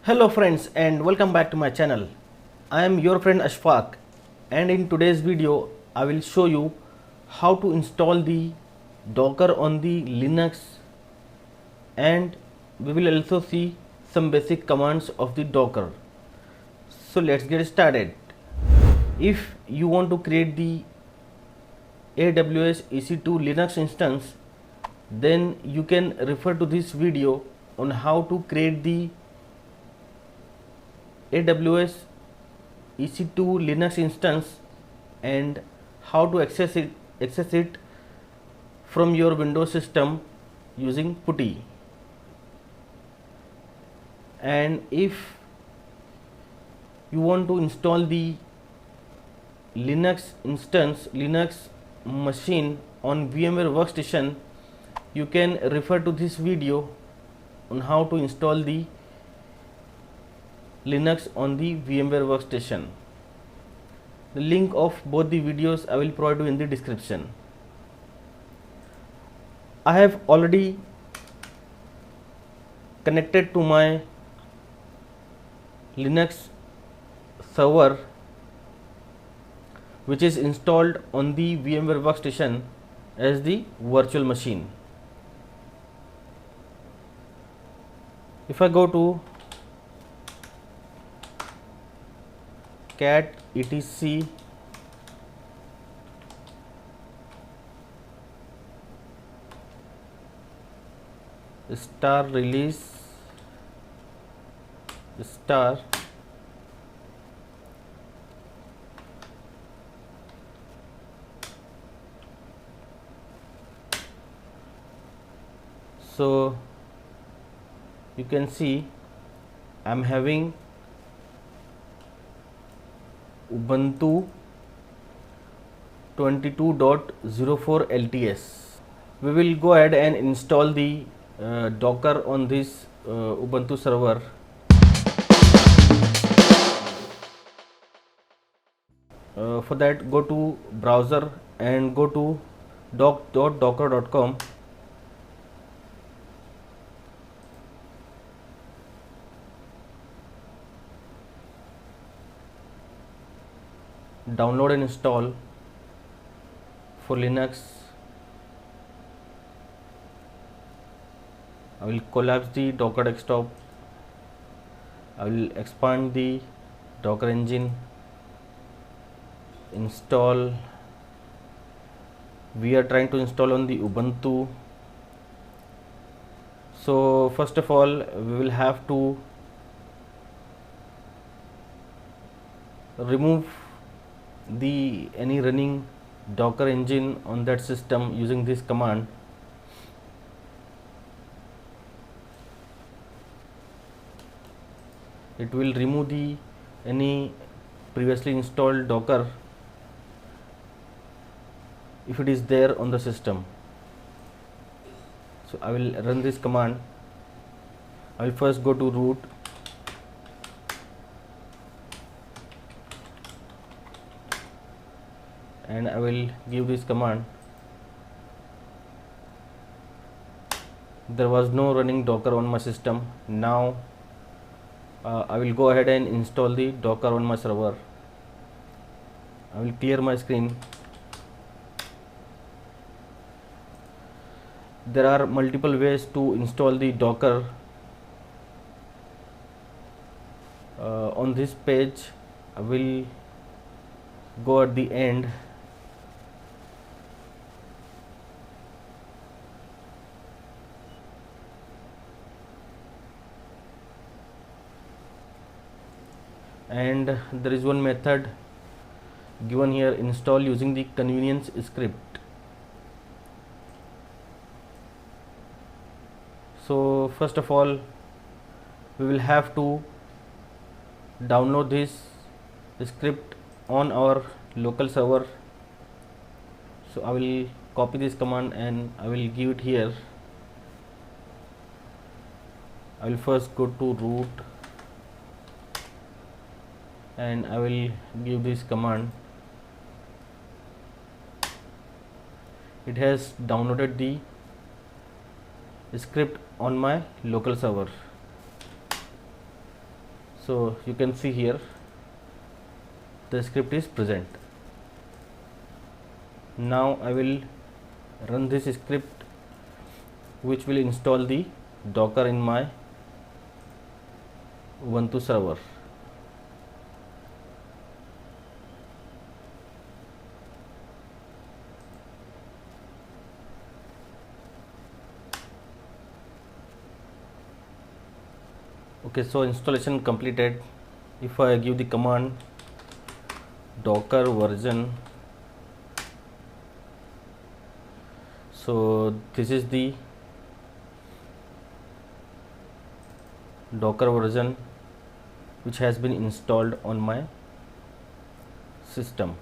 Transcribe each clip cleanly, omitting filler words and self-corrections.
Hello friends and welcome back to my channel. I am your friend Ashfaq, and in today's video I will show you how to install the Docker on the Linux, and we will also see some basic commands of the Docker. So let's get started. If you want to create the AWS EC2 Linux instance, then you can refer to this video on how to create the AWS EC2 Linux instance and how to access it from your Windows system using Putty. And if you want to install the Linux instance, Linux machine on VMware Workstation, you can refer to this video on how to install the Linux on the VMware Workstation. The link of both the videos I will provide you in the description. I have already connected to my Linux server, which is installed on the VMware Workstation as the virtual machine. If I go to cat etc star release star so you can see I am having Ubuntu 22.04 LTS. We will go ahead and install the Docker on this Ubuntu server. For that, go to browser and go to doc.docker.com. Download and install for Linux. I will collapse the Docker desktop. I will expand the Docker engine. Install. We are trying to install on the Ubuntu. So first of all, we will have to remove any running Docker engine on that system using this command. It will remove any previously installed Docker if it is there on the system. So I will run this command. I will first go to root. And I will give this command. There was no running Docker on my system. Now I will go ahead and install the Docker on my server. I will clear my screen. There are multiple ways to install the Docker. On this page, I will go at the end. And there is one method given here, install using the convenience script. So first of all, we will have to download this script on our local server. So I will copy this command and I will give it here. I will first go to root and I will give this command. It has downloaded the script on my local server. So you can see here the script is present. Now I will run this script which will install the Docker in my Ubuntu server. Okay, so installation completed. If I give the command docker version, so this is the Docker version which has been installed on my system.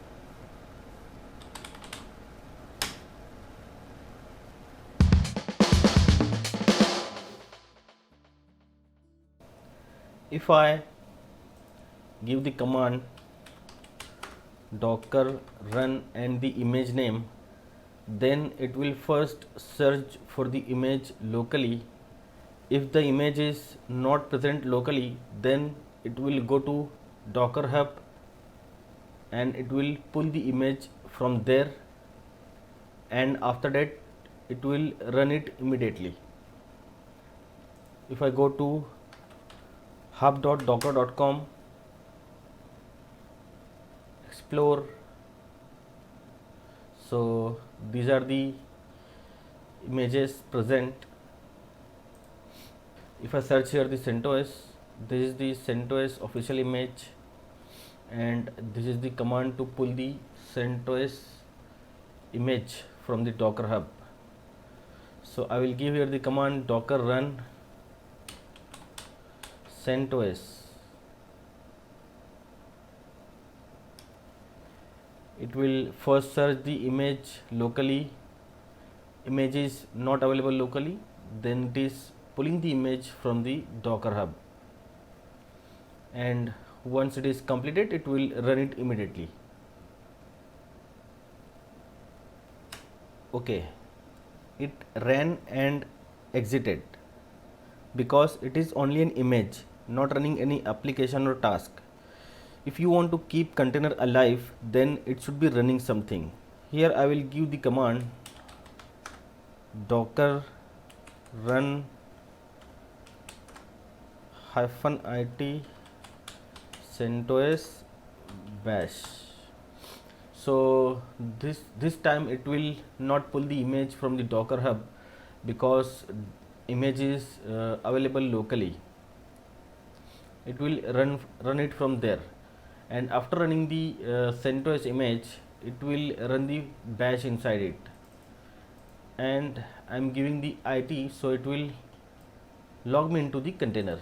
If I give the command docker run and the image name, then it will first search for the image locally. If the image is not present locally, then it will go to Docker Hub and it will pull the image from there, and after that it will run it immediately. If I go to hub.docker.com, explore, so these are the images present. If I search here the CentOS, this is the CentOS official image, and this is the command to pull the CentOS image from the Docker Hub. So I will give here the command docker run CentOS. It will first search the image locally. Image is not available locally, then it is pulling the image from the Docker Hub, and once it is completed, it will run it immediately. Okay, it ran and exited because it is only an image, not running any application or task. If you want to keep container alive, then it should be running something. Here I will give the command docker run -it CentOS bash. So this time it will not pull the image from the Docker Hub because image is available locally. It will run it from there, and after running the CentOS image, it will run the bash inside it, and I am giving the IT, so it will log me into the container.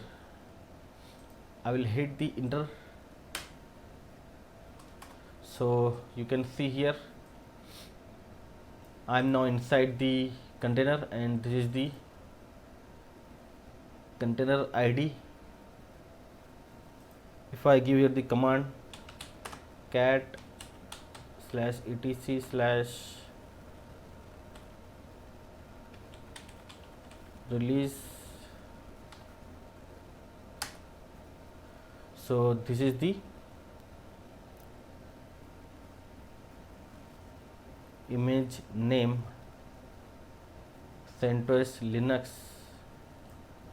I will hit the enter. So you can see here I am now inside the container, and this is the container ID. If I give here the command cat /etc/release, so this is the image name CentOS Linux,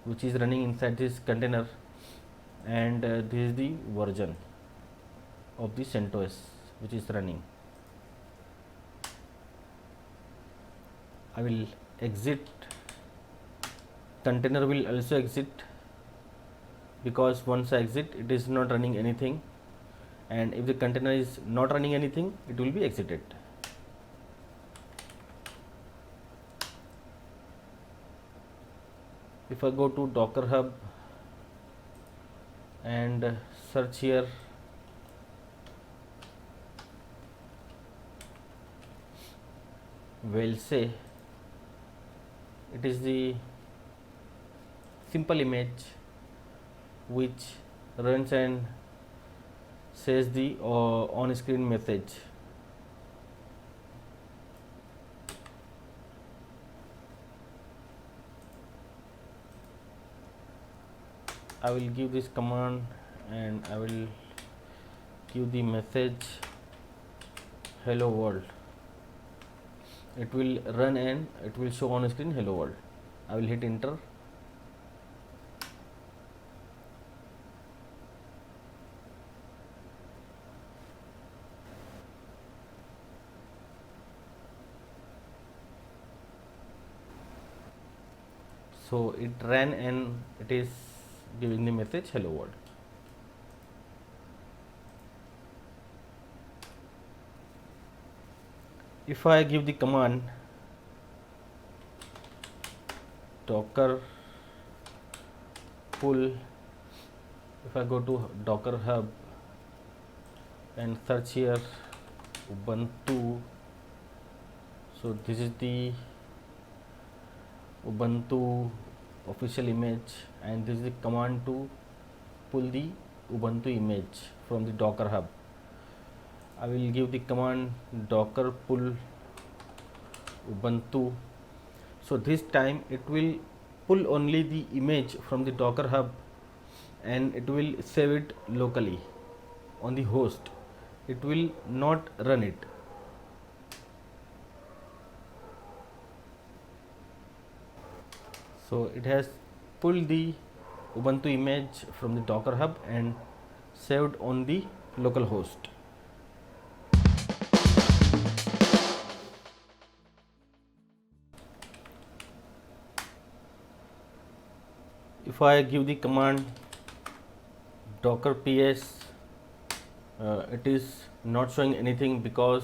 which is running inside this container, and this is the version of the CentOS which is running. I will exit. Container will also exit because once I exit, it is not running anything, and if the container is not running anything, it will be exited. If I go to Docker Hub and search here, we'll say it is the simple image which runs and says the on-screen message. I will give this command and I will give the message hello world. It will run and it will show on screen hello world. I will hit enter. So it ran and it is giving the message hello world. If I give the command docker pull, if I go to docker hub and search here Ubuntu, so this is the Ubuntu official image, and this is the command to pull the Ubuntu image from the docker hub. I will give the command docker pull Ubuntu. So this time it will pull only the image from the docker hub and it will save it locally on the host. It will not run it. So it has pulled the Ubuntu image from the docker hub and saved on the local host. If I give the command docker ps, it is not showing anything because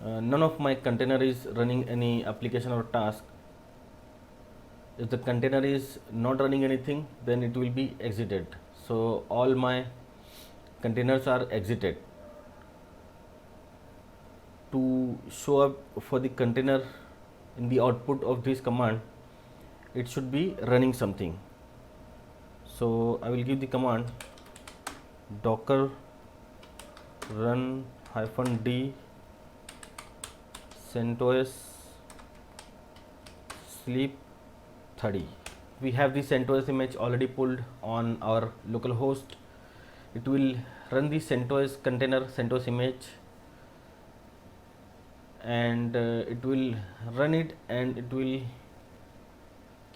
none of my container is running any application or task. If the container is not running anything, then it will be exited. So all my containers are exited. To show up for the container in the output of this command, it should be running something. So I will give the command docker run -d CentOS sleep 30. We have the CentOS image already pulled on our local host. It will run the CentOS container, CentOS image, and it will run it and it will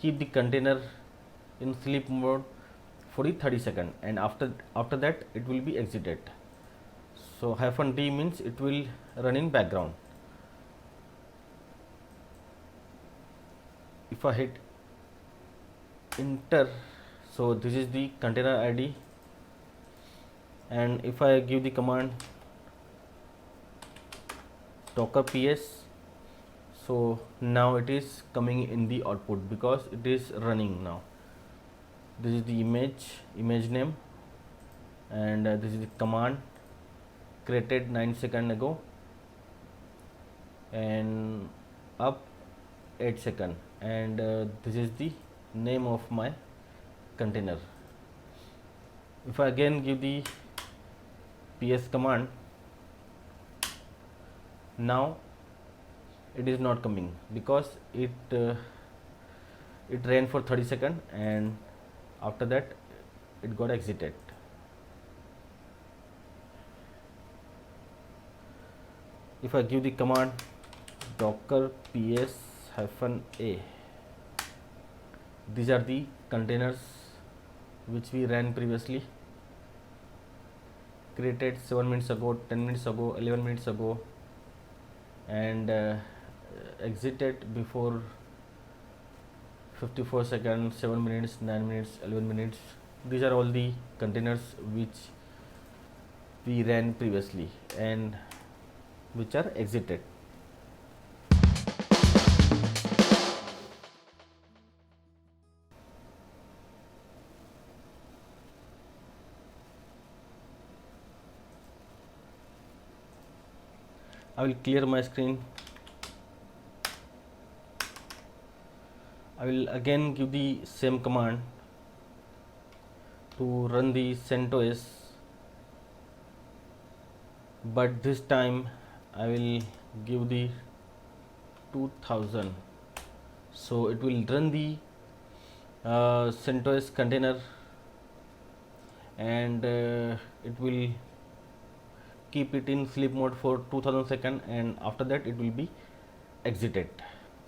keep the container in sleep mode for the 30 seconds, and after that it will be exited. So -d means it will run in background. If I hit enter, so this is the container ID, and if I give the command docker ps, so now it is coming in the output because it is running now. This is the image name, and this is the command created 9 seconds ago and up 8 seconds, and this is the name of my container. If I again give the ps command, now it is not coming because it ran for 30 seconds and after that it got exited. If I give the command docker ps -a, these are the containers which we ran previously, created 7 minutes ago, 10 minutes ago, 11 minutes ago, and exited before 54 seconds, 7 minutes, 9 minutes, 11 minutes. These are all the containers which we ran previously and which are exited. I will clear my screen. I will again give the same command to run the CentOS, but this time I will give the 2000. So it will run the CentOS container and it will keep it in sleep mode for 2000 seconds, and after that it will be exited.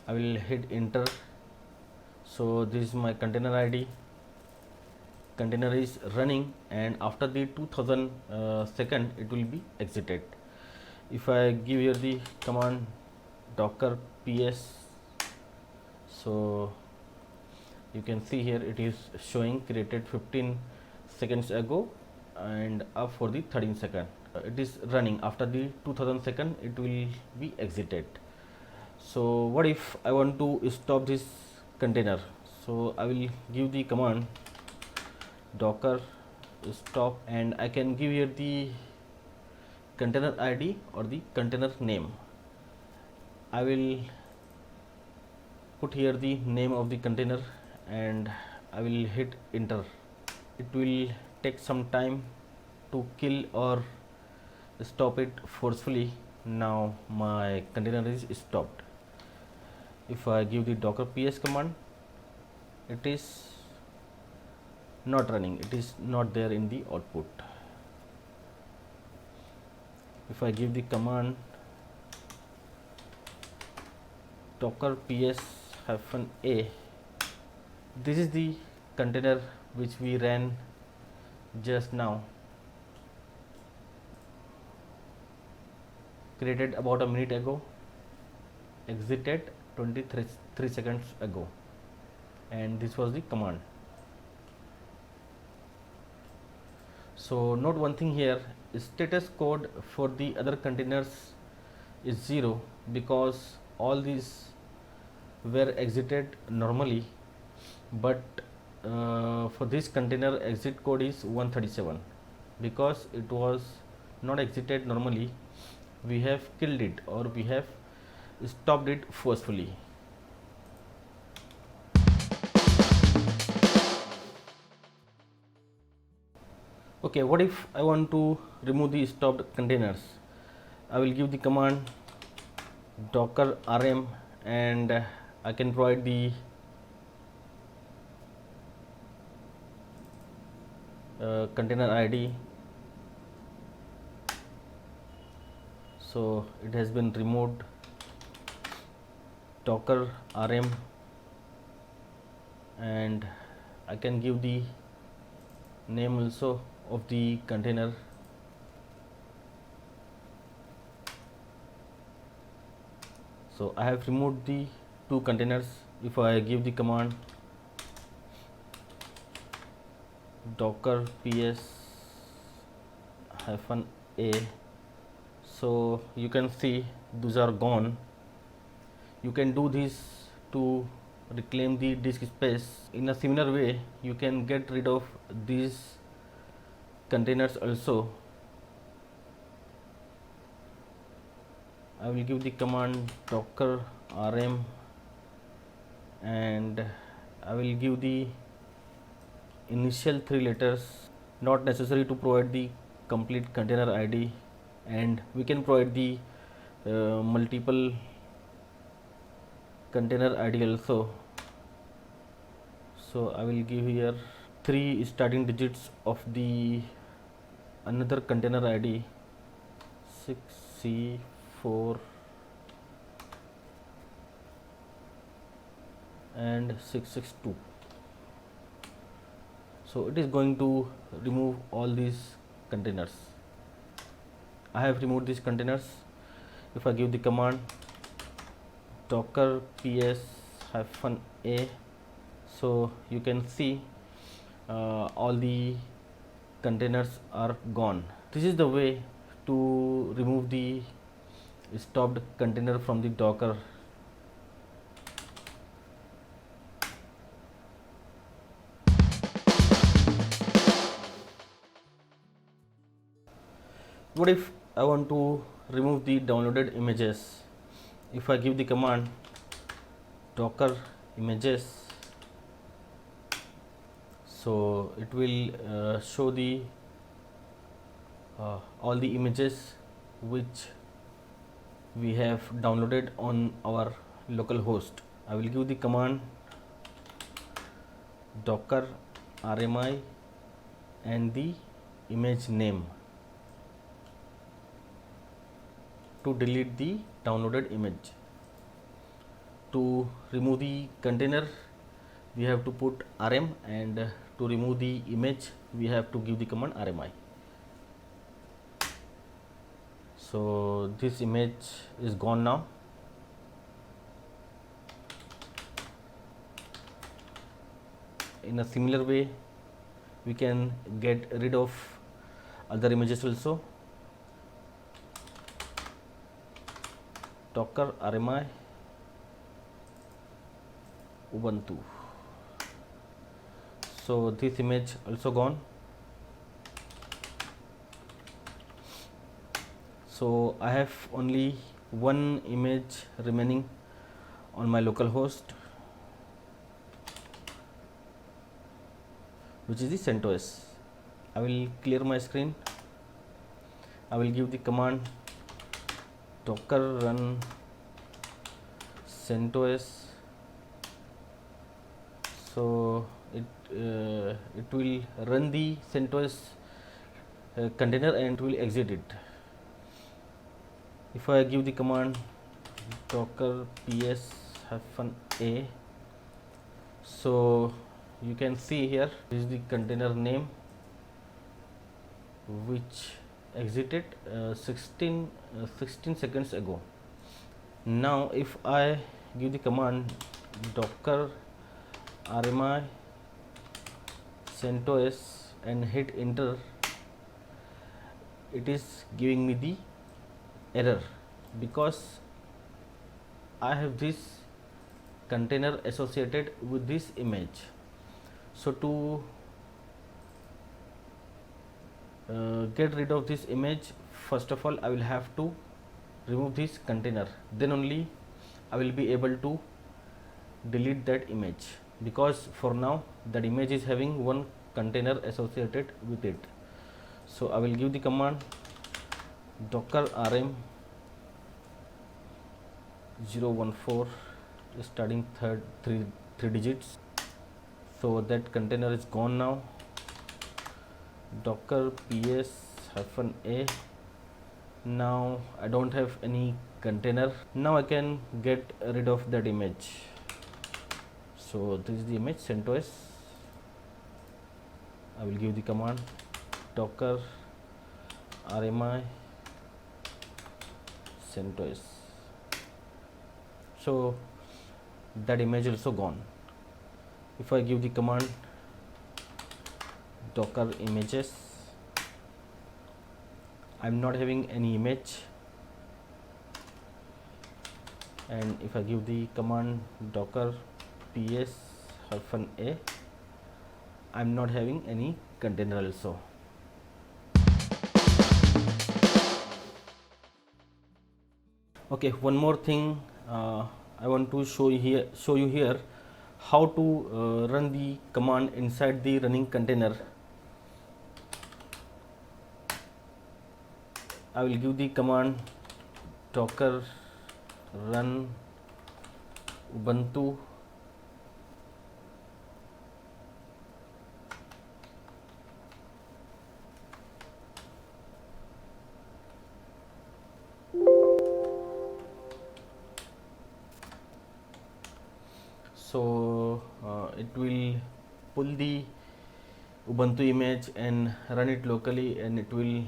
I will hit enter. So this is my container ID. Container is running, and after the 2000 second it will be exited. If I give here the command docker ps, so you can see here it is showing created 15 seconds ago and up for the 13 second. It is running. After the 2000 second it will be exited. So what if I want to stop this container? So I will give the command docker stop, and I can give here the container ID or the container name. I will put here the name of the container and I will hit enter. It will take some time to kill or stop it forcefully. Now my container is stopped. If I give the docker ps command, it is not running, it is not there in the output. If I give the command docker ps -a, this is the container which we ran just now, created about a minute ago, exited 23 seconds ago, and this was the command. So note one thing here, status code for the other containers is 0 because all these were exited normally, but for this container exit code is 137 because it was not exited normally. We have killed it or we have stopped it forcefully. Okay, what if I want to remove the stopped containers? I will give the command docker rm, and I can provide the container ID. So it has been removed, docker rm, and I can give the name also of the container. So I have removed the two containers. If I give the command docker ps -a, so you can see those are gone. You can do this to reclaim the disk space. In a similar way, you can get rid of these containers also. I will give the command docker rm, and I will give the initial 3 letters. Not necessary to provide the complete container ID, and we can provide the multiple container ID also. So I will give here 3 starting digits of the another container ID, 6C4 and 662. So it is going to remove all these containers. I have removed these containers. If I give the command docker ps -a, so you can see all the containers are gone. This is the way to remove the stopped container from the Docker. What if I want to remove the downloaded images? If I give the command docker images, so it will show the all the images which we have downloaded on our local host. I will give the command docker rmi and the image name to delete the downloaded image. To remove the container, we have to put rm, and to remove the image, we have to give the command rmi. So this image is gone now. In a similar way, we can get rid of other images also. Docker rmi Ubuntu. So this image also gone. So I have only one image remaining on my local host, which is the CentOS. I will clear my screen. I will give the command docker run CentOS. So it will run the CentOS container and it will exit it. If I give the command docker ps-a, so you can see here this is the container name which exited 16 seconds ago. Now if I give the command docker rmi CentOS and hit enter, it is giving me the error because I have this container associated with this image. So to get rid of this image, first of all I will have to remove this container, then only I will be able to delete that image, because for now that image is having one container associated with it. So I will give the command docker rm 014 starting three digits. So that container is gone now. Docker ps-a. Now I don't have any container. Now I can get rid of that image. So this is the image CentOS. I will give the command docker rmi CentOS. So that image also gone. If I give the command docker images, I'm not having any image, and if I give the command docker ps-a, I'm not having any container also. Okay, one more thing I want to show you here how to run the command inside the running container. I will give the command docker run Ubuntu. So it will pull the Ubuntu image and run it locally, and it will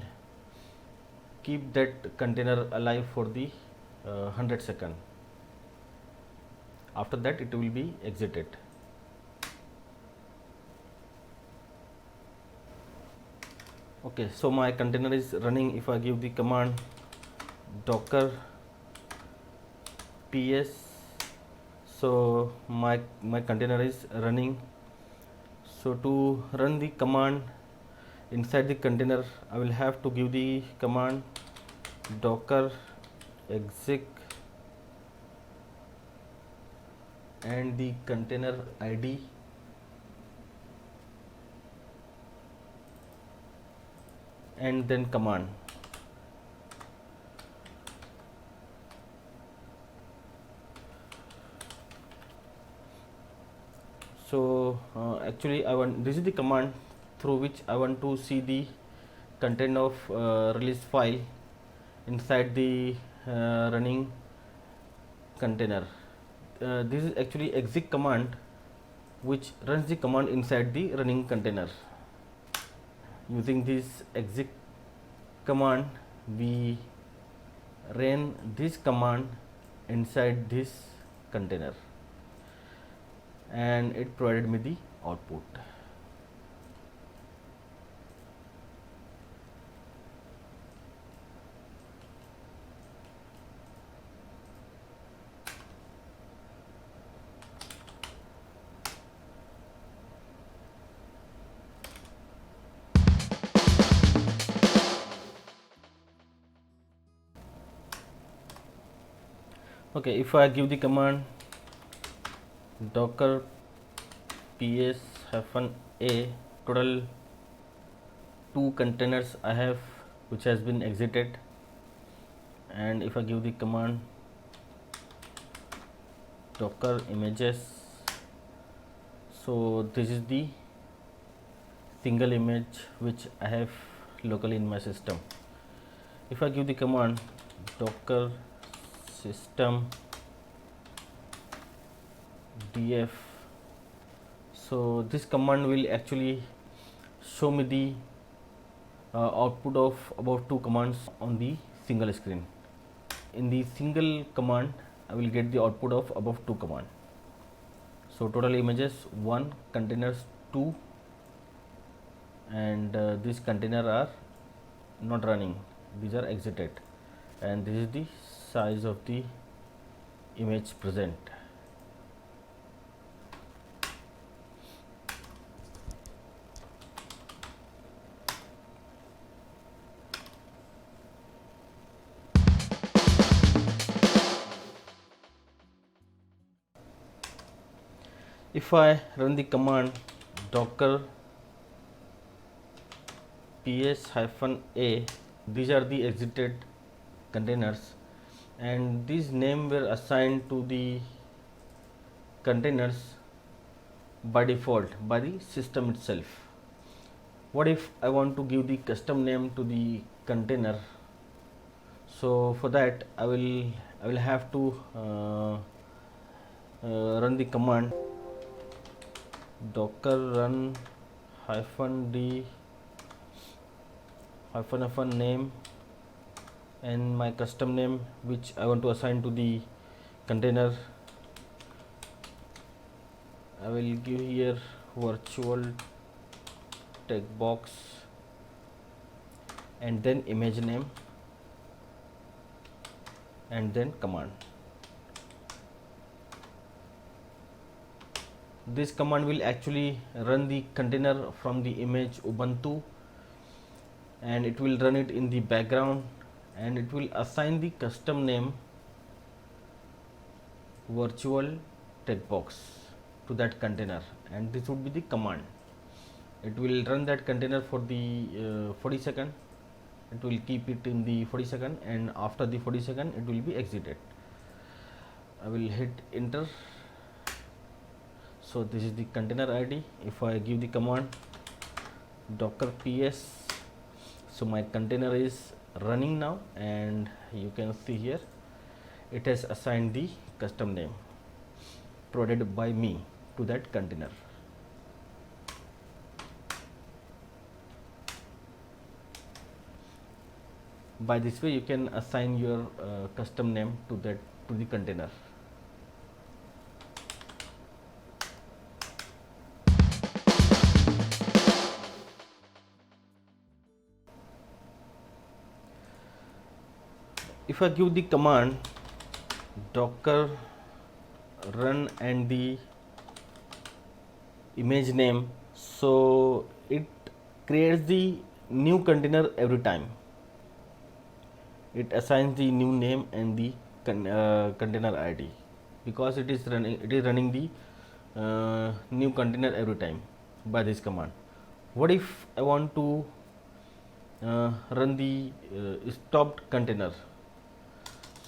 keep that container alive for the 100 seconds. After that it will be exited. Okay, so my container is running. If I give the command docker ps, so my container is running. So to run the command inside the container, I will have to give the command docker exec and the container ID and then command. So actually I want, this is the command through which I want to see the content of release file inside the running container. This is actually exec command which runs the command inside the running container. Using this exec command, we ran this command inside this container and it provided me the output. Okay, if I give the command docker ps-a, total 2 containers I have which has been exited, and if I give the command docker images, so this is the single image which I have locally in my system. If I give the command docker system df, so this command will actually show me the output of about 2 commands on the single screen. In the single command I will get the output of above 2 command. So total images 1, containers 2, and these container are not running, these are exited, and this is the size of the image present. If I run the command docker ps-a, these are the exited containers, and these names were assigned to the containers by default by the system itself. What if I want to give the custom name to the container? So for that I will have to run the command docker run -d -f name and my custom name which I want to assign to the container. I will give here virtual text box and then image name and then command. This command will actually run the container from the image Ubuntu, and it will run it in the background, and it will assign the custom name virtual text box to that container, and this would be the command. It will run that container for the 40 seconds. It will keep it in the 40 seconds, and after the 40 seconds it will be exited. I will hit enter. So this is the container ID. If I give the command docker ps, so my container is running now, and you can see here it has assigned the custom name provided by me to that container. By this way you can assign your custom name to the container. If I give the command docker run and the image name, so it creates the new container every time. It assigns the new name and the container ID, because it is running the new container every time by this command. What if I want to run the stopped container?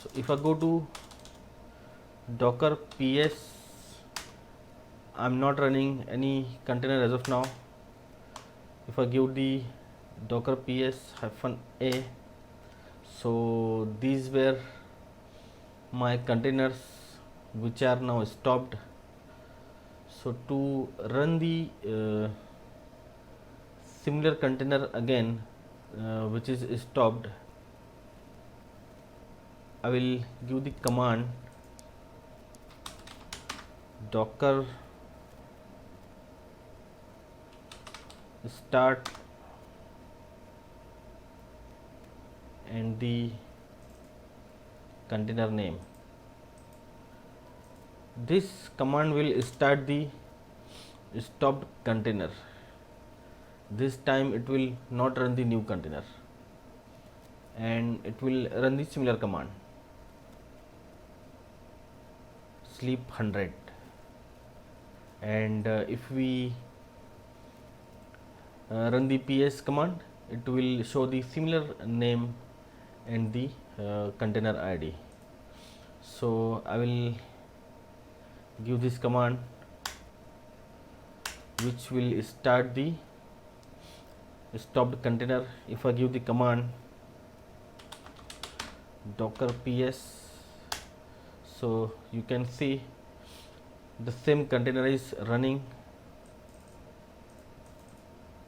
So if I go to docker ps, I'm not running any container as of now, if I give the docker ps-a, so these were my containers which are now stopped. So to run the similar container again which is stopped, I will give the command docker start and the container name. This command will start the stopped container. This time it will not run the new container and it will run the similar command, sleep 100. And if we run the ps command, it will show the similar name and the container id. So I will give this command which will start the stopped container. If I give the command docker ps, so you can see the same container is running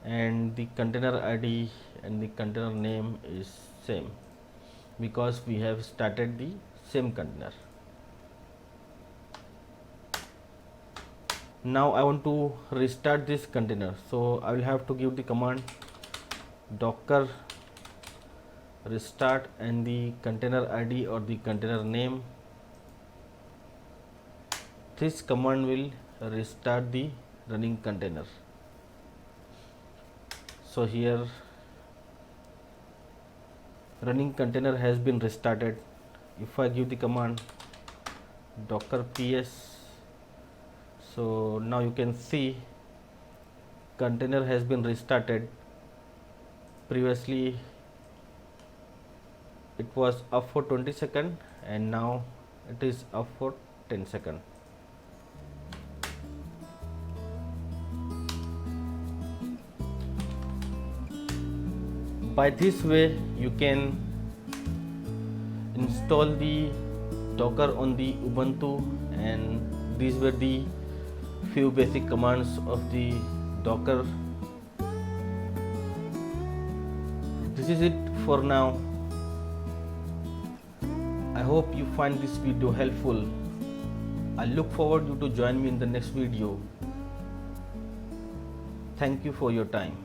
and the container id and the container name is same because we have started the same container. Now I want to restart this container, so I will have to give the command docker restart and the container id or the container name. This command will restart the running container. So here running container has been restarted. If I give the command docker ps, so now you can see container has been restarted. Previously it was up for 20 seconds and now it is up for 10 seconds. By this way you can install the Docker on the Ubuntu, and these were the few basic commands of the Docker. This is it for now. I hope you find this video helpful. I look forward you to join me in the next video. Thank you for your time.